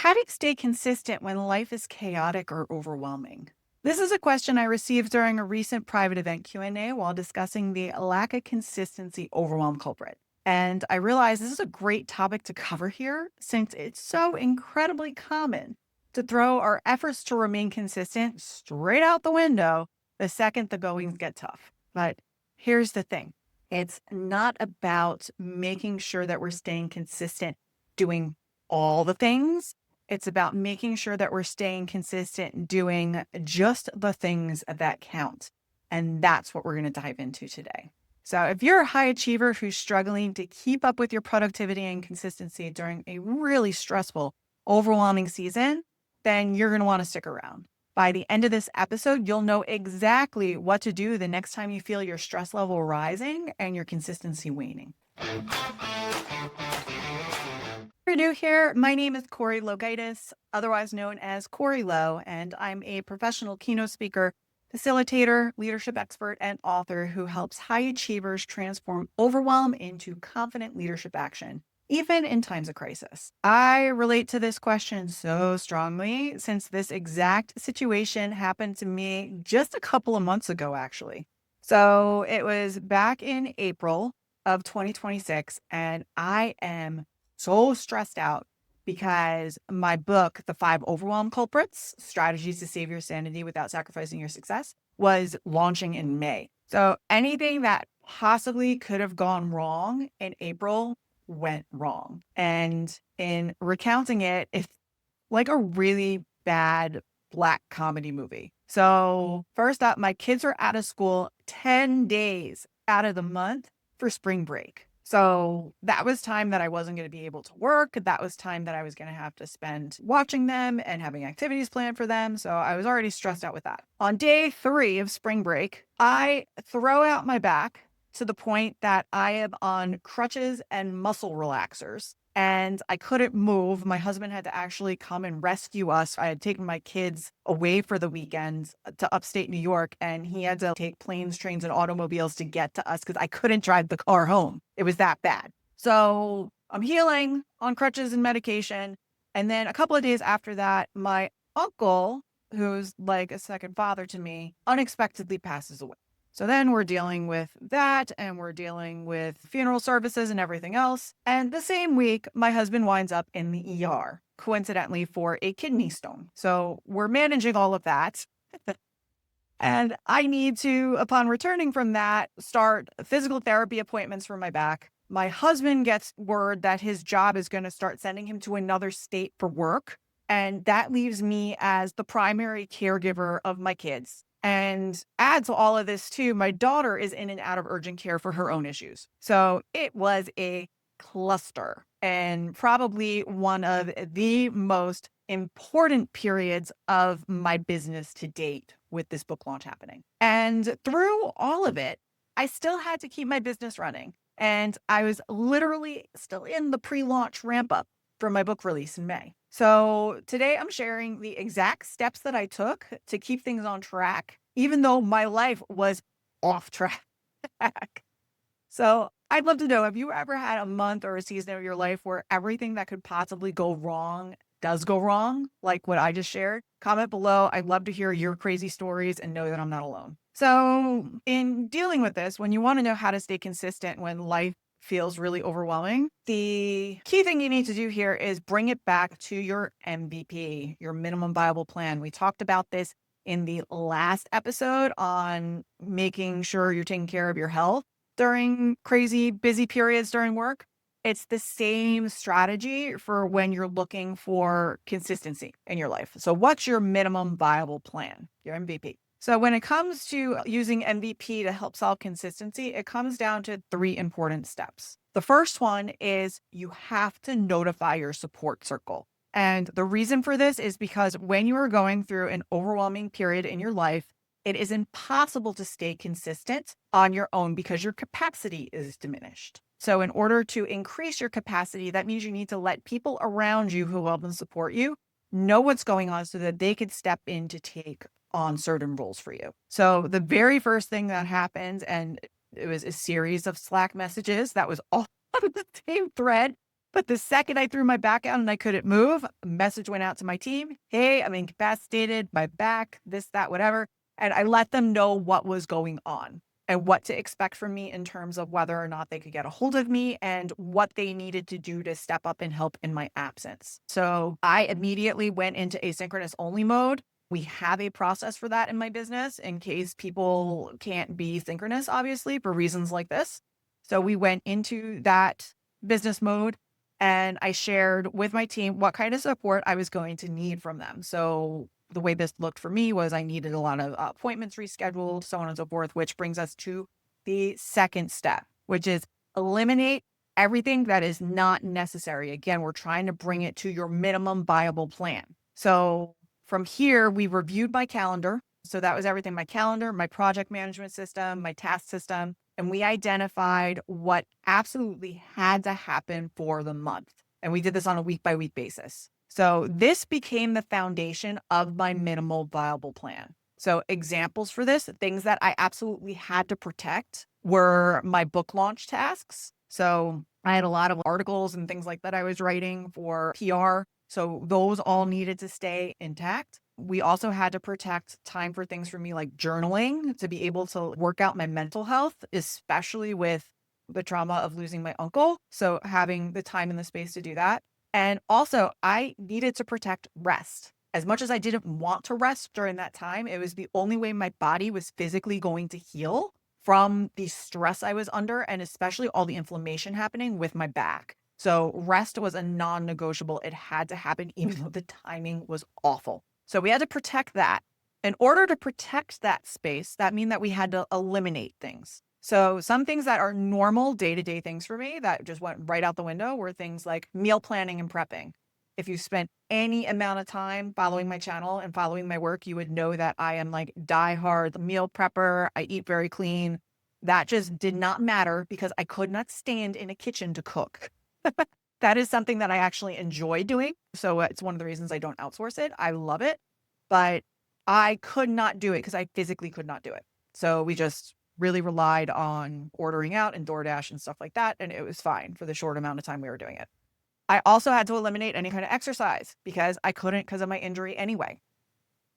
How do you stay consistent when life is chaotic or overwhelming? This is a question I received during a recent private event Q&A while discussing the lack of consistency overwhelm culprit. And I realized this is a great topic to cover here since it's so incredibly common to throw our efforts to remain consistent straight out the window the second the goings get tough. But here's the thing. It's not about making sure that we're staying consistent doing all the things. It's about making sure that we're staying consistent, doing just the things that count. And that's what we're going to dive into today. So, if you're a high achiever who's struggling to keep up with your productivity and consistency during a really stressful, overwhelming season, then you're going to want to stick around. By the end of this episode, you'll know exactly what to do the next time you feel your stress level rising and your consistency waning. If you're new here, my name is Corrie Logaitis, otherwise known as Corrie Lo, and I'm a professional keynote speaker, facilitator, leadership expert, and author who helps high achievers transform overwhelm into confident leadership action, even in times of crisis. I relate to this question so strongly since this exact situation happened to me just a couple of months ago, actually. So it was back in April of 2026, and I am so stressed out because my book, The Five Overwhelm Culprits, Strategies to Save Your Sanity Without Sacrificing Your Success, was launching in May. So anything that possibly could have gone wrong in April went wrong. And in recounting it, it's like a really bad black comedy movie. So first up, my kids are out of school 10 days out of the month for spring break. So that was time that I wasn't going to be able to work. That was time that I was going to have to spend watching them and having activities planned for them. So I was already stressed out with that. On day 3 of spring break, I throw out my back to the point that I am on crutches and muscle relaxers. And I couldn't move. My husband had to actually come and rescue us. I had taken my kids away for the weekend to upstate New York, and he had to take planes, trains, and automobiles to get to us because I couldn't drive the car home. It was that bad. So I'm healing on crutches and medication. And then a couple of days after that, my uncle, who's like a second father to me, unexpectedly passes away. So then we're dealing with that, and we're dealing with funeral services and everything else. And the same week, my husband winds up in the ER, coincidentally for a kidney stone. So we're managing all of that. And I need to, upon returning from that, start physical therapy appointments for my back. My husband gets word that his job is going to start sending him to another state for work. And that leaves me as the primary caregiver of my kids. And add to all of this too, my daughter is in and out of urgent care for her own issues. So it was a cluster and probably one of the most important periods of my business to date with this book launch happening. And through all of it, I still had to keep my business running. And I was literally still in the pre-launch ramp up for my book release in May. So today I'm sharing the exact steps that I took to keep things on track, even though my life was off track. So I'd love to know, have you ever had a month or a season of your life where everything that could possibly go wrong does go wrong, like what I just shared? Comment below. I'd love to hear your crazy stories and know that I'm not alone. So in dealing with this, when you want to know how to stay consistent when life feels really overwhelming, the key thing you need to do here is bring it back to your MVP, your minimum viable plan. We talked about this in the last episode on making sure you're taking care of your health during crazy busy periods during work. It's the same strategy for when you're looking for consistency in your life. So what's your minimum viable plan, your MVP? So when it comes to using MVP to help solve consistency, it comes down to 3 important steps. The first one is you have to notify your support circle. And the reason for this is because when you are going through an overwhelming period in your life, it is impossible to stay consistent on your own because your capacity is diminished. So in order to increase your capacity, that means you need to let people around you who help and support you know what's going on so that they could step in to take on certain roles for you. So the very first thing that happened, and it was a series of Slack messages that was all on the same thread, But the second I threw my back out and I couldn't move, a message went out to my team. Hey, I'm incapacitated, my back, this, that, whatever. And I let them know what was going on and what to expect from me in terms of whether or not they could get a hold of me and what they needed to do to step up and help in my absence. So I immediately went into asynchronous only mode. We have a process for that in my business in case people can't be synchronous, obviously, for reasons like this. So we went into that business mode and I shared with my team what kind of support I was going to need from them. So the way this looked for me was I needed a lot of appointments rescheduled, so on and so forth, which brings us to the second step, which is eliminate everything that is not necessary. Again, we're trying to bring it to your minimum viable plan. So from here, we reviewed my calendar. So that was everything, my calendar, my project management system, my task system, and we identified what absolutely had to happen for the month. And we did this on a week by week basis. So this became the foundation of my minimal viable plan. So examples for this, things that I absolutely had to protect were my book launch tasks. So I had a lot of articles and things like that I was writing for PR. So those all needed to stay intact. We also had to protect time for things for me like journaling to be able to work out my mental health, especially with the trauma of losing my uncle. So having the time and the space to do that. And also, I needed to protect rest. As much as I didn't want to rest during that time, it was the only way my body was physically going to heal from the stress I was under, and especially all the inflammation happening with my back. So rest was a non-negotiable. It had to happen, even though the timing was awful. So we had to protect that. In order to protect that space, that meant that we had to eliminate things. So some things that are normal day-to-day things for me that just went right out the window were things like meal planning and prepping. If you spent any amount of time following my channel and following my work, you would know that I am like diehard meal prepper. I eat very clean. That just did not matter because I could not stand in a kitchen to cook. That is something that I actually enjoy doing. So it's one of the reasons I don't outsource it. I love it, but I could not do it because I physically could not do it. So we just really relied on ordering out and DoorDash and stuff like that. And it was fine for the short amount of time we were doing it. I also had to eliminate any kind of exercise because I couldn't because of my injury anyway.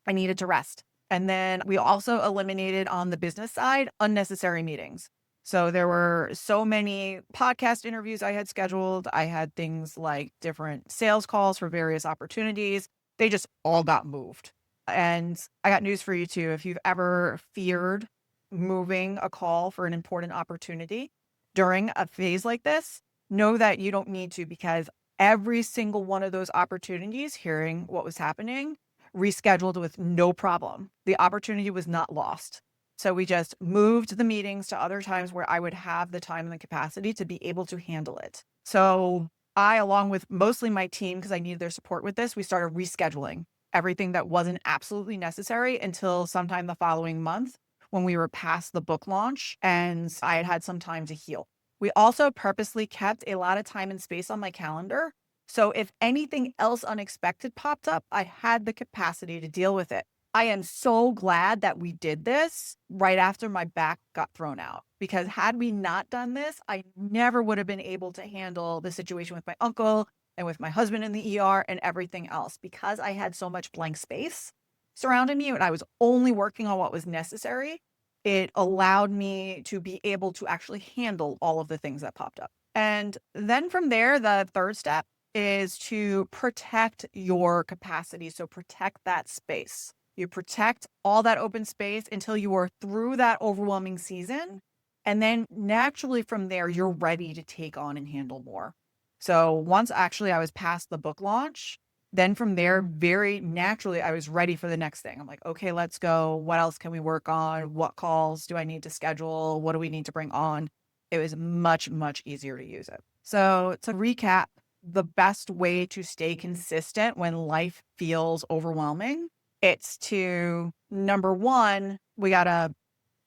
I needed to rest. And then we also eliminated on the business side unnecessary meetings. So there were so many podcast interviews I had scheduled. I had things like different sales calls for various opportunities. They just all got moved. And I got news for you too. If you've ever feared moving a call for an important opportunity during a phase like this, know that you don't need to because every single one of those opportunities, hearing what was happening, rescheduled with no problem. The opportunity was not lost. So we just moved the meetings to other times where I would have the time and the capacity to be able to handle it. So I, along with mostly my team, because I needed their support with this, we started rescheduling everything that wasn't absolutely necessary until sometime the following month when we were past the book launch and I had had some time to heal. We also purposely kept a lot of time and space on my calendar. So if anything else unexpected popped up, I had the capacity to deal with it. I am so glad that we did this right after my back got thrown out, because had we not done this, I never would have been able to handle the situation with my uncle and with my husband in the ER and everything else, because I had so much blank space surrounding me and I was only working on what was necessary. It allowed me to be able to actually handle all of the things that popped up. And then from there, the third step is to protect your capacity. So protect that space. You protect all that open space until you are through that overwhelming season. And then naturally from there, you're ready to take on and handle more. So once actually I was past the book launch, then from there, very naturally, I was ready for the next thing. I'm like, okay, let's go. What else can we work on? What calls do I need to schedule? What do we need to bring on? It was much, much easier to use it. So to recap, the best way to stay consistent when life feels overwhelming, it's to, number one, we got to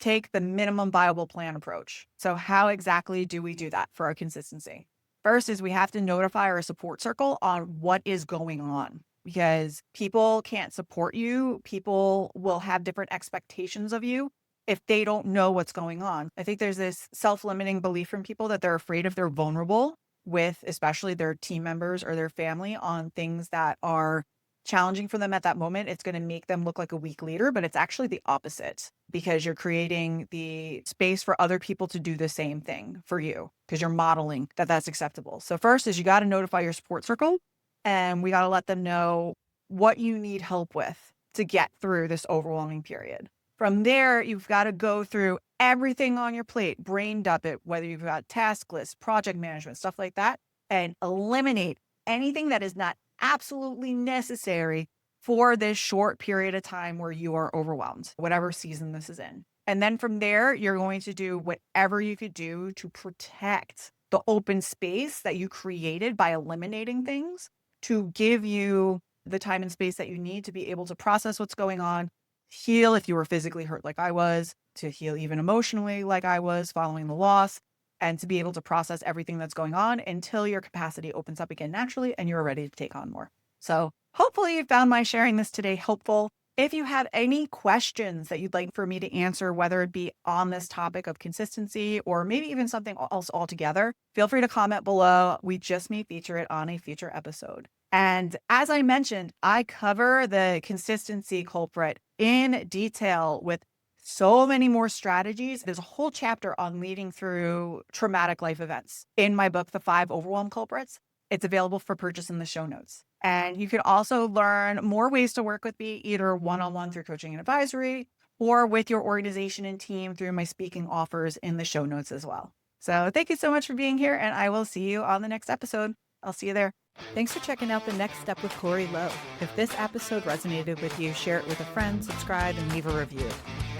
take the minimum viable plan approach. So how exactly do we do that for our consistency? First is we have to notify our support circle on what is going on, because people can't support you. People will have different expectations of you if they don't know what's going on. I think there's this self-limiting belief from people that they're afraid if they're vulnerable, with especially their team members or their family on things that are challenging for them at that moment, it's going to make them look like a weak leader, but it's actually the opposite because you're creating the space for other people to do the same thing for you because you're modeling that that's acceptable. So first is you got to notify your support circle, and we got to let them know what you need help with to get through this overwhelming period. From there, you've got to go through everything on your plate, brain dump it, whether you've got task lists, project management, stuff like that, and eliminate anything that is not absolutely necessary for this short period of time where you are overwhelmed, whatever season this is in. And then from there, you're going to do whatever you could do to protect the open space that you created by eliminating things to give you the time and space that you need to be able to process what's going on, heal if you were physically hurt like I was, to heal even emotionally like I was following the loss, and to be able to process everything that's going on until your capacity opens up again naturally and you're ready to take on more. So hopefully you found my sharing this today helpful. If you have any questions that you'd like for me to answer, whether it be on this topic of consistency or maybe even something else altogether, feel free to comment below. We just may feature it on a future episode. And as I mentioned, I cover the consistency culprit in detail with so many more strategies. There's a whole chapter on leading through traumatic life events in my book, The Five Overwhelm Culprits. It's available for purchase in the show notes. And you can also learn more ways to work with me, either one-on-one through coaching and advisory, or with your organization and team through my speaking offers in the show notes as well. So thank you so much for being here, and I will see you on the next episode. I'll see you there. Thanks for checking out The Next Step with Corrie Lowe. If this episode resonated with you, share it with a friend, subscribe, and leave a review.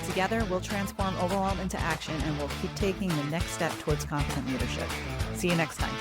Together, we'll transform overwhelm into action, and we'll keep taking the next step towards confident leadership. See you next time.